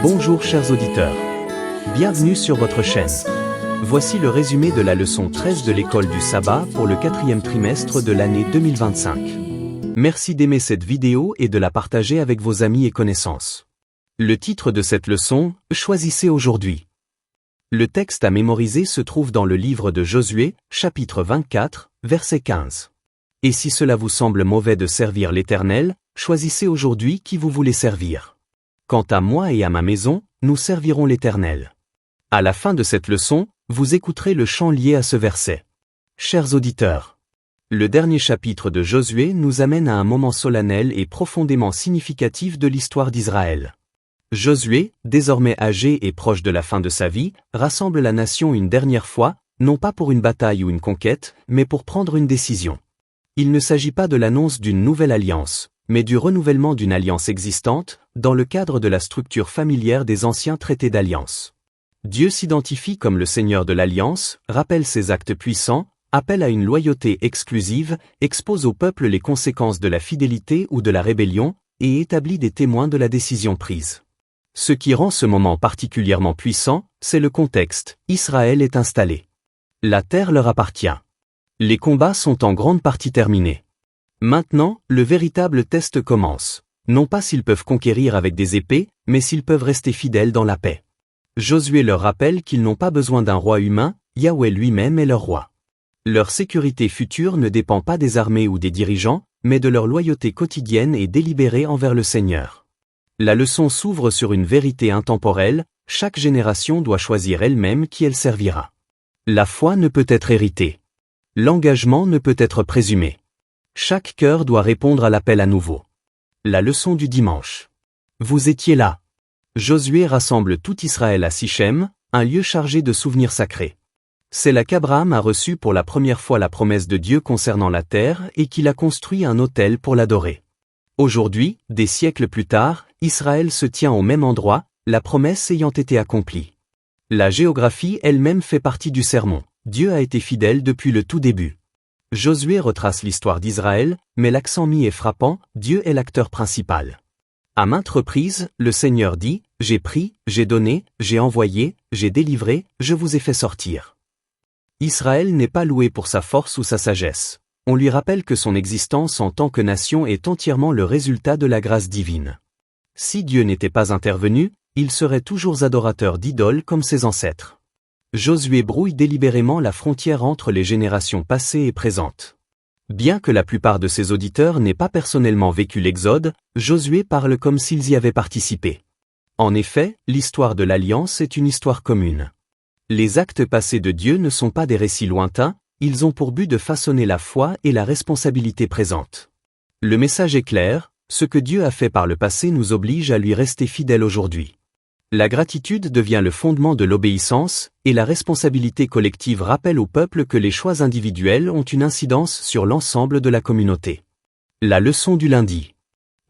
Bonjour chers auditeurs. Bienvenue sur votre chaîne. Voici le résumé de la leçon 13 de l'école du sabbat pour le 4e trimestre de l'année 2025. Merci d'aimer cette vidéo et de la partager avec vos amis et connaissances. Le titre de cette leçon, choisissez aujourd'hui. Le texte à mémoriser se trouve dans le livre de Josué, chapitre 24, verset 15. Et si cela vous semble mauvais de servir l'Éternel, choisissez aujourd'hui qui vous voulez servir. Quant à moi et à ma maison, nous servirons l'Éternel. À la fin de cette leçon, vous écouterez le chant lié à ce verset. Chers auditeurs, le dernier chapitre de Josué nous amène à un moment solennel et profondément significatif de l'histoire d'Israël. Josué, désormais âgé et proche de la fin de sa vie, rassemble la nation une dernière fois, non pas pour une bataille ou une conquête, mais pour prendre une décision. Il ne s'agit pas de l'annonce d'une nouvelle alliance, mais du renouvellement d'une alliance existante, dans le cadre de la structure familière des anciens traités d'alliance. Dieu s'identifie comme le Seigneur de l'Alliance, rappelle ses actes puissants, appelle à une loyauté exclusive, expose au peuple les conséquences de la fidélité ou de la rébellion, et établit des témoins de la décision prise. Ce qui rend ce moment particulièrement puissant, c'est le contexte. Israël est installé. La terre leur appartient. Les combats sont en grande partie terminés. Maintenant, le véritable test commence. Non pas s'ils peuvent conquérir avec des épées, mais s'ils peuvent rester fidèles dans la paix. Josué leur rappelle qu'ils n'ont pas besoin d'un roi humain, Yahweh lui-même est leur roi. Leur sécurité future ne dépend pas des armées ou des dirigeants, mais de leur loyauté quotidienne et délibérée envers le Seigneur. La leçon s'ouvre sur une vérité intemporelle, chaque génération doit choisir elle-même qui elle servira. La foi ne peut être héritée. L'engagement ne peut être présumé. Chaque cœur doit répondre à l'appel à nouveau. La leçon du dimanche. Vous étiez là. Josué rassemble tout Israël à Sichem, un lieu chargé de souvenirs sacrés. C'est là qu'Abraham a reçu pour la première fois la promesse de Dieu concernant la terre et qu'il a construit un autel pour l'adorer. Aujourd'hui, des siècles plus tard, Israël se tient au même endroit, la promesse ayant été accomplie. La géographie elle-même fait partie du sermon. Dieu a été fidèle depuis le tout début. Josué retrace l'histoire d'Israël, mais l'accent mis est frappant, Dieu est l'acteur principal. À maintes reprises, le Seigneur dit, « J'ai pris, j'ai donné, j'ai envoyé, j'ai délivré, je vous ai fait sortir. » Israël n'est pas loué pour sa force ou sa sagesse. On lui rappelle que son existence en tant que nation est entièrement le résultat de la grâce divine. Si Dieu n'était pas intervenu, ils seraient toujours adorateurs d'idoles comme ses ancêtres. Josué brouille délibérément la frontière entre les générations passées et présentes. Bien que la plupart de ses auditeurs n'aient pas personnellement vécu l'Exode, Josué parle comme s'ils y avaient participé. En effet, l'histoire de l'Alliance est une histoire commune. Les actes passés de Dieu ne sont pas des récits lointains, ils ont pour but de façonner la foi et la responsabilité présente. Le message est clair, ce que Dieu a fait par le passé nous oblige à lui rester fidèles aujourd'hui. La gratitude devient le fondement de l'obéissance, et la responsabilité collective rappelle au peuple que les choix individuels ont une incidence sur l'ensemble de la communauté. La leçon du lundi.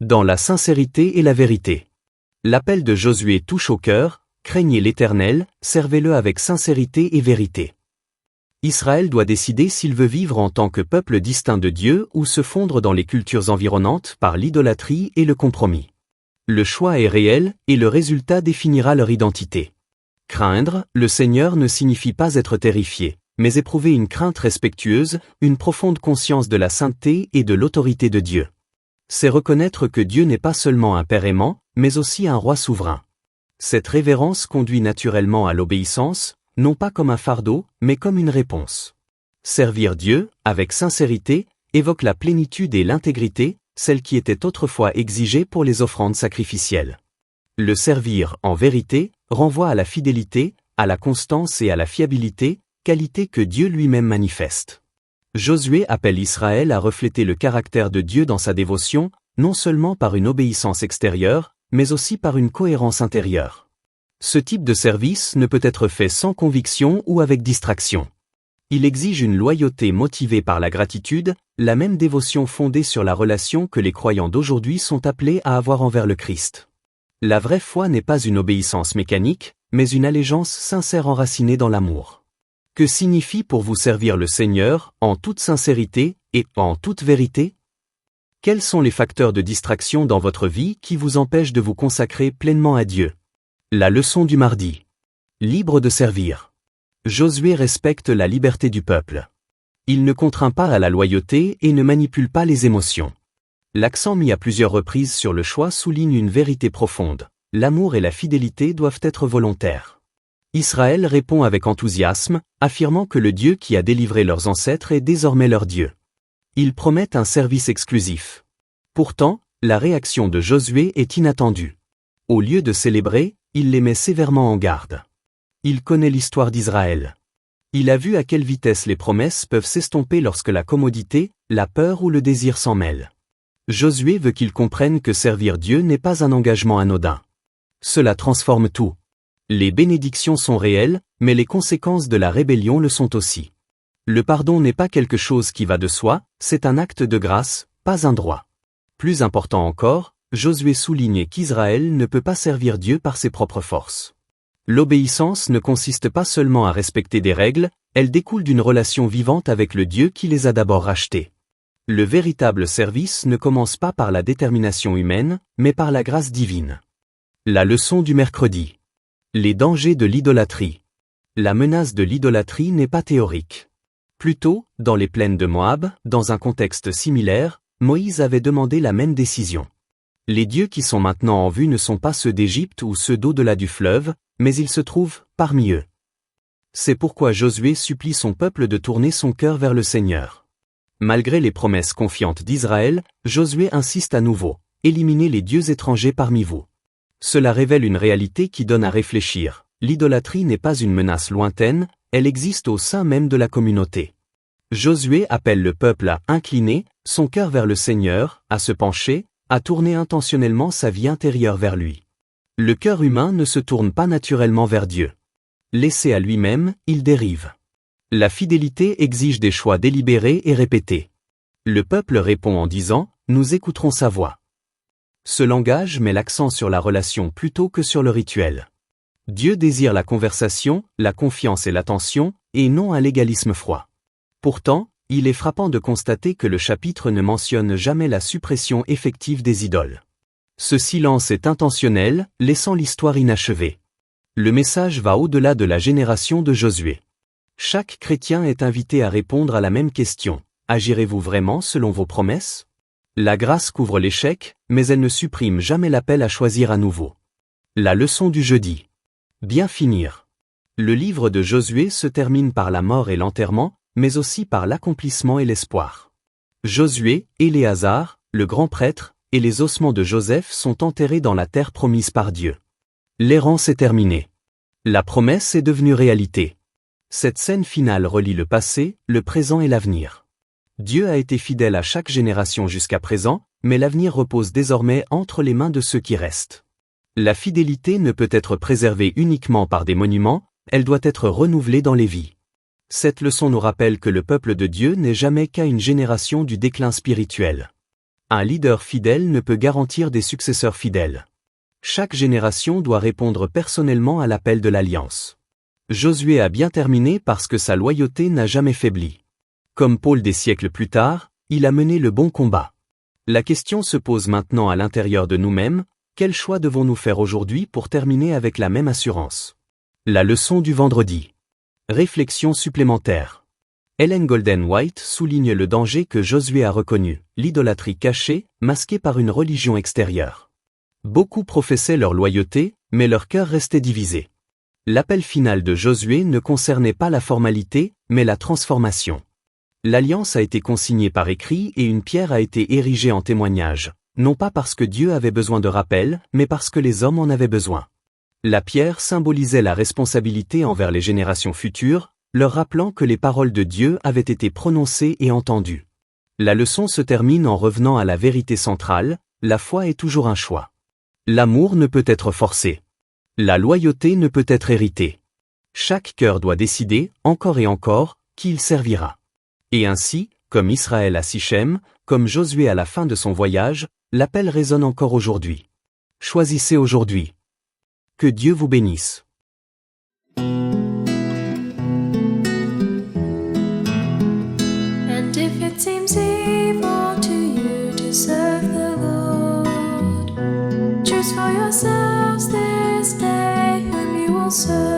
Dans la sincérité et la vérité. L'appel de Josué touche au cœur, craignez l'Éternel, servez-le avec sincérité et vérité. Israël doit décider s'il veut vivre en tant que peuple distinct de Dieu ou se fondre dans les cultures environnantes par l'idolâtrie et le compromis. Le choix est réel, et le résultat définira leur identité. Craindre le Seigneur ne signifie pas être terrifié, mais éprouver une crainte respectueuse, une profonde conscience de la sainteté et de l'autorité de Dieu. C'est reconnaître que Dieu n'est pas seulement un Père aimant, mais aussi un Roi souverain. Cette révérence conduit naturellement à l'obéissance, non pas comme un fardeau, mais comme une réponse. Servir Dieu, avec sincérité, évoque la plénitude et l'intégrité, celle qui était autrefois exigée pour les offrandes sacrificielles. Le servir, en vérité, renvoie à la fidélité, à la constance et à la fiabilité, qualité que Dieu lui-même manifeste. Josué appelle Israël à refléter le caractère de Dieu dans sa dévotion, non seulement par une obéissance extérieure, mais aussi par une cohérence intérieure. Ce type de service ne peut être fait sans conviction ou avec distraction. Il exige une loyauté motivée par la gratitude, la même dévotion fondée sur la relation que les croyants d'aujourd'hui sont appelés à avoir envers le Christ. La vraie foi n'est pas une obéissance mécanique, mais une allégeance sincère enracinée dans l'amour. Que signifie pour vous servir le Seigneur, en toute sincérité et en toute vérité ? Quels sont les facteurs de distraction dans votre vie qui vous empêchent de vous consacrer pleinement à Dieu? La leçon du mardi. Libre de servir. Josué respecte la liberté du peuple. Il ne contraint pas à la loyauté et ne manipule pas les émotions. L'accent mis à plusieurs reprises sur le choix souligne une vérité profonde. L'amour et la fidélité doivent être volontaires. Israël répond avec enthousiasme, affirmant que le Dieu qui a délivré leurs ancêtres est désormais leur Dieu. Ils promettent un service exclusif. Pourtant, la réaction de Josué est inattendue. Au lieu de célébrer, il les met sévèrement en garde. Il connaît l'histoire d'Israël. Il a vu à quelle vitesse les promesses peuvent s'estomper lorsque la commodité, la peur ou le désir s'en mêlent. Josué veut qu'ils comprennent que servir Dieu n'est pas un engagement anodin. Cela transforme tout. Les bénédictions sont réelles, mais les conséquences de la rébellion le sont aussi. Le pardon n'est pas quelque chose qui va de soi, c'est un acte de grâce, pas un droit. Plus important encore, Josué souligne qu'Israël ne peut pas servir Dieu par ses propres forces. L'obéissance ne consiste pas seulement à respecter des règles, elle découle d'une relation vivante avec le Dieu qui les a d'abord rachetés. Le véritable service ne commence pas par la détermination humaine, mais par la grâce divine. La leçon du mercredi. Les dangers de l'idolâtrie. La menace de l'idolâtrie n'est pas théorique. Plutôt, dans les plaines de Moab, dans un contexte similaire, Moïse avait demandé la même décision. Les dieux qui sont maintenant en vue ne sont pas ceux d'Égypte ou ceux d'au-delà du fleuve, mais ils se trouvent parmi eux. C'est pourquoi Josué supplie son peuple de tourner son cœur vers le Seigneur. Malgré les promesses confiantes d'Israël, Josué insiste à nouveau, « Éliminez les dieux étrangers parmi vous ». Cela révèle une réalité qui donne à réfléchir. L'idolâtrie n'est pas une menace lointaine, elle existe au sein même de la communauté. Josué appelle le peuple à incliner son cœur vers le Seigneur, à se pencher, à tourner intentionnellement sa vie intérieure vers lui. Le cœur humain ne se tourne pas naturellement vers Dieu. Laissé à lui-même, il dérive. La fidélité exige des choix délibérés et répétés. Le peuple répond en disant « Nous écouterons sa voix ». Ce langage met l'accent sur la relation plutôt que sur le rituel. Dieu désire la conversation, la confiance et l'attention, et non un légalisme froid. Pourtant, il est frappant de constater que le chapitre ne mentionne jamais la suppression effective des idoles. Ce silence est intentionnel, laissant l'histoire inachevée. Le message va au-delà de la génération de Josué. Chaque chrétien est invité à répondre à la même question. Agirez-vous vraiment selon vos promesses? La grâce couvre l'échec, mais elle ne supprime jamais l'appel à choisir à nouveau. La leçon du jeudi. Bien finir. Le livre de Josué se termine par la mort et l'enterrement, mais aussi par l'accomplissement et l'espoir. Josué, Éléazar, le grand prêtre, et les ossements de Joseph sont enterrés dans la terre promise par Dieu. L'errance est terminée. La promesse est devenue réalité. Cette scène finale relie le passé, le présent et l'avenir. Dieu a été fidèle à chaque génération jusqu'à présent, mais l'avenir repose désormais entre les mains de ceux qui restent. La fidélité ne peut être préservée uniquement par des monuments, elle doit être renouvelée dans les vies. Cette leçon nous rappelle que le peuple de Dieu n'est jamais qu'à une génération du déclin spirituel. Un leader fidèle ne peut garantir des successeurs fidèles. Chaque génération doit répondre personnellement à l'appel de l'Alliance. Josué a bien terminé parce que sa loyauté n'a jamais faibli. Comme Paul des siècles plus tard, il a mené le bon combat. La question se pose maintenant à l'intérieur de nous-mêmes, quel choix devons-nous faire aujourd'hui pour terminer avec la même assurance? La leçon du vendredi. Réflexion supplémentaire. Ellen Golden White souligne le danger que Josué a reconnu, l'idolâtrie cachée, masquée par une religion extérieure. Beaucoup professaient leur loyauté, mais leur cœur restait divisé. L'appel final de Josué ne concernait pas la formalité, mais la transformation. L'alliance a été consignée par écrit et une pierre a été érigée en témoignage, non pas parce que Dieu avait besoin de rappel, mais parce que les hommes en avaient besoin. La pierre symbolisait la responsabilité envers les générations futures, leur rappelant que les paroles de Dieu avaient été prononcées et entendues. La leçon se termine en revenant à la vérité centrale, la foi est toujours un choix. L'amour ne peut être forcé. La loyauté ne peut être héritée. Chaque cœur doit décider, encore et encore, qui il servira. Et ainsi, comme Israël à Sichem, comme Josué à la fin de son voyage, l'appel résonne encore aujourd'hui. Choisissez aujourd'hui. Que Dieu vous bénisse. And if it seems evil to you to serve for yourselves this day whom you will serve.